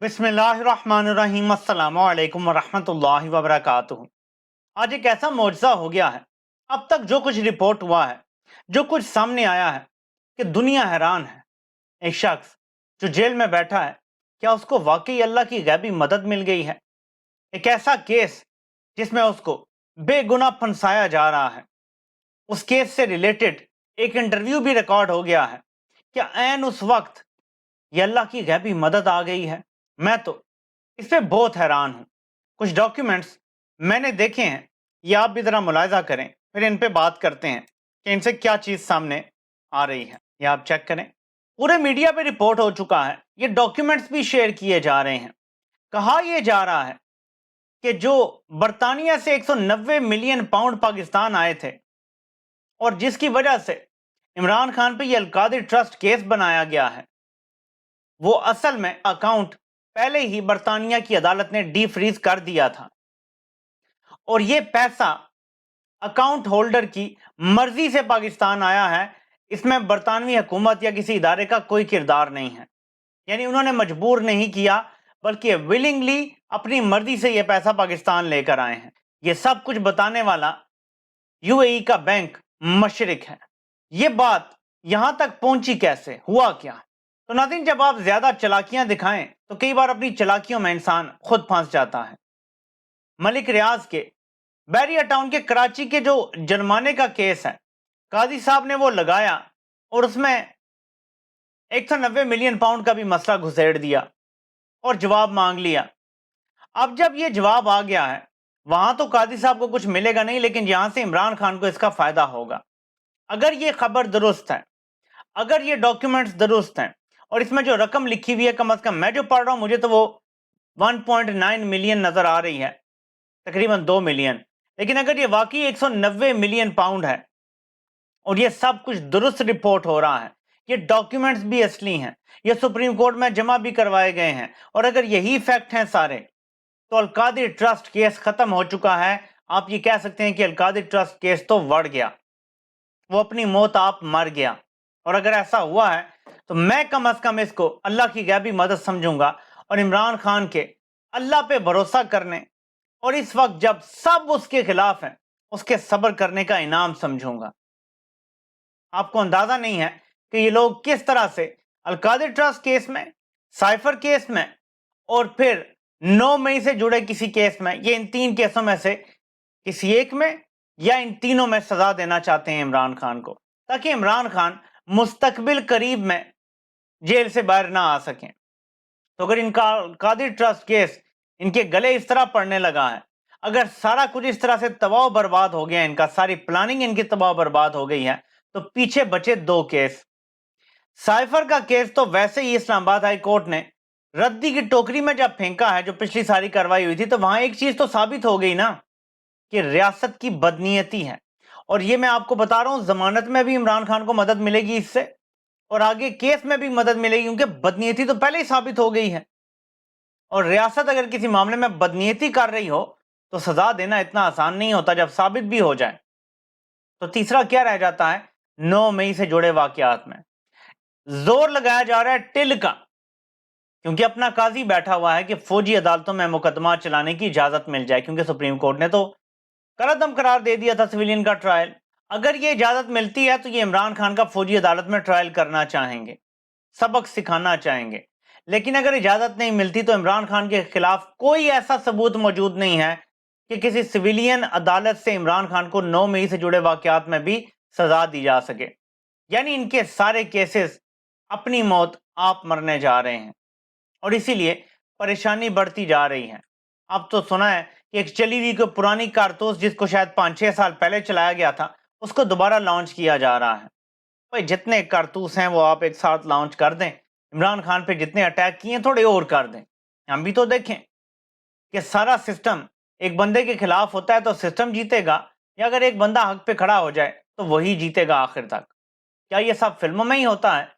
बिस्मिल्लाहिर्रहमानिर्रहीम। अस्सलाम वालेकुम वरहमतुल्लाहि वबरकातुहू। आज एक ऐसा मौजज़ा हो गया है, अब तक जो कुछ रिपोर्ट हुआ है, जो कुछ सामने आया है, कि दुनिया हैरान है। एक शख्स जो जेल में बैठा है, क्या उसको वाकई अल्लाह की गैबी मदद मिल गई है? एक ऐसा केस जिसमें उसको बेगुनाह फंसाया जा रहा है, उस केस से रिलेटेड एक इंटरव्यू भी रिकॉर्ड हो गया है। क्या ऐन उस वक्त ये अल्लाह की गैबी मदद आ गई है? मैं तो इस पे बहुत हैरान हूं। कुछ डॉक्यूमेंट्स मैंने देखे हैं, ये आप भी जरा मुलायजा करें, फिर इन पे बात करते हैं कि इनसे क्या चीज सामने आ रही है। ये आप चेक करें, पूरे मीडिया पे रिपोर्ट हो चुका है, ये डॉक्यूमेंट्स भी शेयर किए जा रहे हैं। कहा यह जा रहा है कि जो बर्तानिया से 190 मिलियन पाउंड पाकिस्तान आए थे और जिसकी वजह से इमरान खान पे ये अलकादिर ट्रस्ट केस बनाया गया है, वो असल में अकाउंट पहले ही बर्तानिया की अदालत ने डी फ्रीज कर दिया था और ये पैसा अकाउंट होल्डर की मर्जी से पाकिस्तान आया है। इसमें बरतानवी हुकूमत या किसी इदारे का कोई किरदार नहीं है, यानी उन्होंने मजबूर नहीं किया, बल्कि विलिंगली अपनी मर्जी से यह पैसा पाकिस्तान लेकर आए हैं। यह सब कुछ बताने वाला यूएई का बैंक मशरिक है। ये बात यहां तक पहुंची कैसे, हुआ क्या? तो नाज़रीन, जब आप ज्यादा चालाकियां दिखाएं तो कई बार अपनी चालाकियों में इंसान खुद फंस जाता है। मलिक रियाज के बैरिया टाउन के कराची के जो जुर्माने का केस है, काजी साहब ने वो लगाया और उसमें 190 मिलियन पाउंड का भी मसला घुसेड़ दिया और जवाब मांग लिया। अब जब ये जवाब आ गया है, वहां तो काजी साहब को कुछ मिलेगा नहीं, लेकिन यहां से इमरान खान को इसका फायदा होगा। अगर ये खबर दुरुस्त है, अगर ये डॉक्यूमेंट्स दुरुस्त हैं और इसमें जो रकम लिखी हुई है, कम अज कम मैं जो पढ़ रहा हूं, मुझे तो वो 1.9 मिलियन नजर आ रही है, तकरीबन 2 मिलियन। लेकिन अगर ये वाकई 190 मिलियन पाउंड है और ये सब कुछ दुरुस्त रिपोर्ट हो रहा है, ये डॉक्यूमेंट्स भी असली हैं, ये सुप्रीम कोर्ट में जमा भी करवाए गए हैं, और अगर यही फैक्ट हैं सारे, तो अलकादिर ट्रस्ट केस खत्म हो चुका है। आप ये कह सकते हैं कि अलकादिर ट्रस्ट केस तो बढ़ गया, वो अपनी मौत आप मर गया। और अगर ऐसा हुआ है तो मैं कम अज कम इसको अल्लाह की गैबी मदद समझूंगा और इमरान खान के अल्लाह पे भरोसा करने और इस वक्त जब सब उसके खिलाफ हैं, उसके सब्र करने का इनाम समझूंगा। आपको अंदाजा नहीं है कि ये लोग किस तरह से अलकादिर ट्रस्ट केस में, साइफर केस में और फिर 9 मई से जुड़े किसी केस में, ये इन 3 केसों में से किसी एक में या इन तीनों में सजा देना चाहते हैं इमरान खान को, ताकि इमरान खान मुस्तकबिल करीब में जेल से बाहर ना आ सकें। तो अगर इनका अलकादिर ट्रस्ट केस इनके गले इस तरह पड़ने लगा है, अगर सारा कुछ इस तरह से तबाह बर्बाद हो गया, इनका सारी प्लानिंग इनकी तबाह बर्बाद हो गई है, तो पीछे बचे 2 केस। साइफर का केस तो वैसे ही इस्लामाबाद हाई कोर्ट ने रद्दी की टोकरी में जब फेंका है, जो पिछली सारी कार्रवाई हुई थी, तो वहां एक चीज तो साबित हो गई ना कि रियासत की बदनीयती है। और ये मैं आपको बता रहा हूं, जमानत में भी इमरान खान को मदद मिलेगी इससे, और आगे केस में भी मदद मिलेगी, क्योंकि बदनीयती तो पहले ही साबित हो गई है। और रियासत अगर किसी मामले में बदनीयती कर रही हो तो सजा देना इतना आसान नहीं होता जब साबित भी हो जाए। तो तीसरा क्या रह जाता है? 9 मई से जुड़े वाकयात में जोर लगाया जा रहा है टिल का, क्योंकि अपना काजी बैठा हुआ है कि फौजी अदालतों में मुकदमा चलाने की इजाजत मिल जाए, क्योंकि सुप्रीम कोर्ट ने तो कलअदम करार दे दिया था सिविलियन का ट्रायल। अगर ये इजाजत मिलती है तो ये इमरान खान का फौजी अदालत में ट्रायल करना चाहेंगे, सबक सिखाना चाहेंगे। लेकिन अगर इजाजत नहीं मिलती तो इमरान खान के खिलाफ कोई ऐसा सबूत मौजूद नहीं है कि किसी सिविलियन अदालत से इमरान खान को 9 मई से जुड़े वाकयात में भी सजा दी जा सके। यानी इनके सारे केसेस अपनी मौत आप मरने जा रहे हैं और इसीलिए परेशानी बढ़ती जा रही है। अब तो सुना है कि एक चली हुई को पुरानी कारतूस, जिसको शायद 5-6 साल पहले चलाया गया था, उसको दोबारा लॉन्च किया जा रहा है। भाई, जितने कारतूस हैं वो आप एक साथ लॉन्च कर दें, इमरान खान पे जितने अटैक किए थोड़े और कर दें। हम भी तो देखें कि सारा सिस्टम एक बंदे के खिलाफ होता है तो सिस्टम जीतेगा, या अगर एक बंदा हक पे खड़ा हो जाए तो वही जीतेगा आखिर तक। क्या ये सब फिल्मों में ही होता है?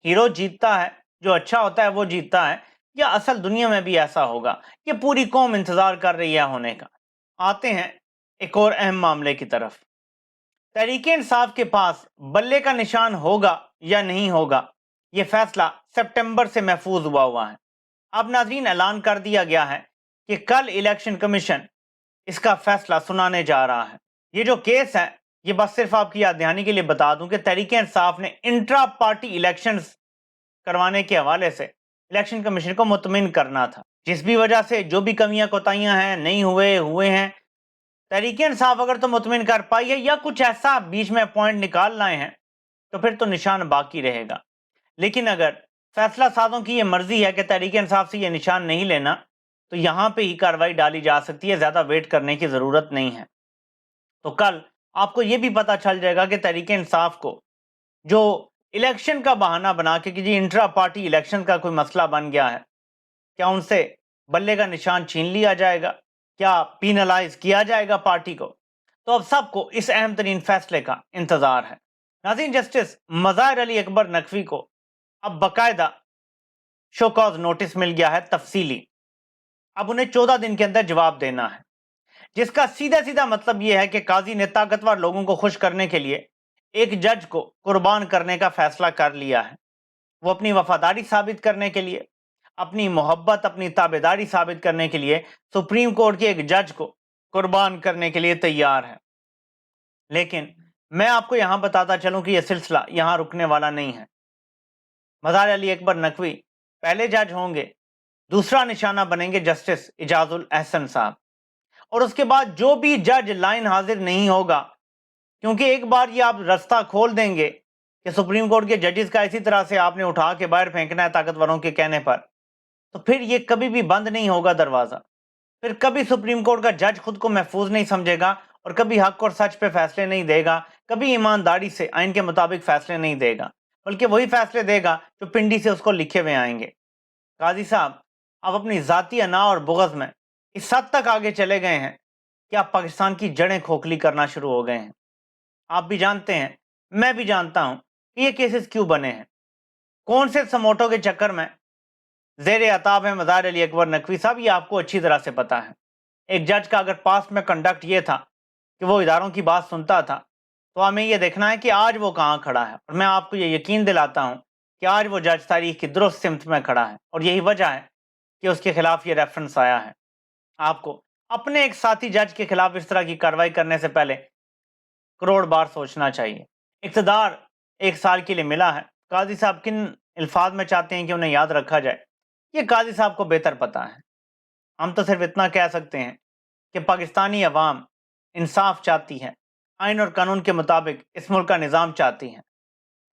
हीरो जीतता है, जो अच्छा होता है वो जीतता है, या असल दुनिया में भी ऐसा होगा? ये पूरी कौम इंतजार कर रही है होने का। आते हैं एक और अहम मामले की तरफ। तहरीके इंसाफ के पास बल्ले का निशान होगा या नहीं होगा, यह फैसला सितंबर से महफूज हुआ है। अब नाजरीन ऐलान कर दिया गया है कि कल इलेक्शन कमीशन इसका फैसला सुनाने जा रहा है। ये जो केस है, ये बस सिर्फ आपकी याद दहानी के लिए बता दूं कि तहरीक इंसाफ ने इंट्रा पार्टी इलेक्शंस करवाने के हवाले से इलेक्शन कमीशन को मुतमिन करना था। जिस भी वजह से जो भी कमियां कोताहियां हैं नहीं हुए हैं, तहरीक इंसाफ अगर तो मुतमिन कर पाई है या कुछ ऐसा बीच में पॉइंट निकाल लाए हैं तो फिर तो निशान बाकी रहेगा। लेकिन अगर फैसला साजों की ये मर्जी है कि तहरीक इंसाफ से ये निशान नहीं लेना, तो यहां पे ही कार्रवाई डाली जा सकती है, ज्यादा वेट करने की जरूरत नहीं है। तो कल आपको ये भी पता चल जाएगा कि तहरीक इंसाफ को जो इलेक्शन का बहाना बना के कि जी इंट्रा पार्टी इलेक्शन का कोई मसला बन गया है, क्या उनसे बल्ले का निशान छीन लिया जाएगा, क्या पीनलाइज किया जाएगा पार्टी को? तो अब सबको इस अहम तरीन फैसले का इंतजार है। नाज़रीन, जस्टिस मज़ाहिर अली अकबर नकवी को अब बाकायदा शो कॉज नोटिस मिल गया है तफसीली। अब उन्हें 14 दिन के अंदर जवाब देना है, जिसका सीधा सीधा मतलब यह है कि काजी ने ताकतवर लोगों को खुश करने के लिए एक जज को कुर्बान करने का फैसला कर लिया है। वो अपनी वफादारी साबित करने के लिए, अपनी मोहब्बत, अपनी ताबेदारी साबित करने के लिए सुप्रीम कोर्ट के एक जज को कुर्बान करने के लिए तैयार है। लेकिन मैं आपको यहां बताता चलूं कि यह सिलसिला यहां रुकने वाला नहीं है। मज़ाहिर अली अकबर नकवी पहले जज होंगे, दूसरा निशाना बनेंगे जस्टिस इजाजुल एहसन साहब, और उसके बाद जो भी जज लाइन हाजिर नहीं होगा, क्योंकि एक बार ये आप रास्ता खोल देंगे कि सुप्रीम कोर्ट के जजेस का इसी तरह से आपने उठा के बाहर फेंकना है ताकतवरों के कहने पर, तो फिर ये कभी भी बंद नहीं होगा दरवाजा। फिर कभी सुप्रीम कोर्ट का जज खुद को महफूज नहीं समझेगा और कभी हक और सच पे फैसले नहीं देगा, कभी ईमानदारी से आइन के मुताबिक फैसले नहीं देगा, बल्कि वही फैसले देगा जो पिंडी से उसको लिखे हुए आएंगे। काजी साहब, आप अपनी जाती अना और बुग़्ज़ में इस हद तक आगे चले गए हैं कि आप पाकिस्तान की जड़ें खोखली करना शुरू हो गए हैं। आप भी जानते हैं, मैं भी जानता हूं कि ये केसेस क्यों बने हैं, कौन से समोटों के चक्कर में जेर अताब है मज़ाहिर अली अकबर नकवी साहब, ये आपको अच्छी तरह से पता है। एक जज का अगर पास्ट में कंडक्ट ये था कि वो इदारों की बात सुनता था, तो हमें ये देखना है कि आज वो कहाँ खड़ा है। और मैं आपको ये यकीन दिलाता हूँ कि आज वो जज तारीख की दुरुस्त सिमत में खड़ा है, और यही वजह है कि उसके खिलाफ ये रेफरेंस आया है। आपको अपने एक साथी जज के खिलाफ इस तरह की कार्रवाई करने से पहले करोड़ बार सोचना चाहिए। इक़्तिदार 1 साल के लिए मिला है, काजी साहब किन अल्फाज में चाहते हैं कि उन्हें याद रखा जाए, ये काजी साहब को बेहतर पता है। हम तो सिर्फ इतना कह सकते हैं कि पाकिस्तानी अवाम इंसाफ चाहती है, आइन और कानून के मुताबिक इस मुल्क का निज़ाम चाहती है,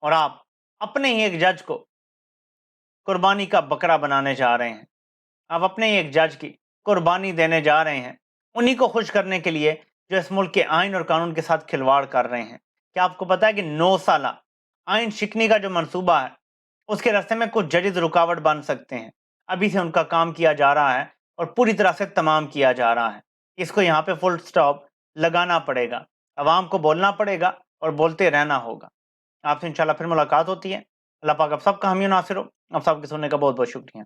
और आप अपने ही एक जज को कुर्बानी का बकरा बनाने जा रहे हैं। आप अपने ही एक जज की कुर्बानी देने जा रहे हैं, उन्हीं को खुश करने के लिए जो इस मुल्क के आइन और कानून के साथ खिलवाड़ कर रहे हैं। क्या आपको पता है कि 9 साला आइन शिकनी का जो मंसूबा है, उसके रास्ते में कुछ जजेस रुकावट बन सकते हैं। अभी से उनका काम किया जा रहा है और पूरी तरह से तमाम किया जा रहा है। इसको यहाँ पे फुल स्टॉप लगाना पड़ेगा, अवाम को बोलना पड़ेगा और बोलते रहना होगा। आपसे इंशाल्लाह फिर मुलाकात होती है। अल्लाह पाक आप सबका हामी नासिर हो। आप सबके सुनने का बहुत बहुत शुक्रिया।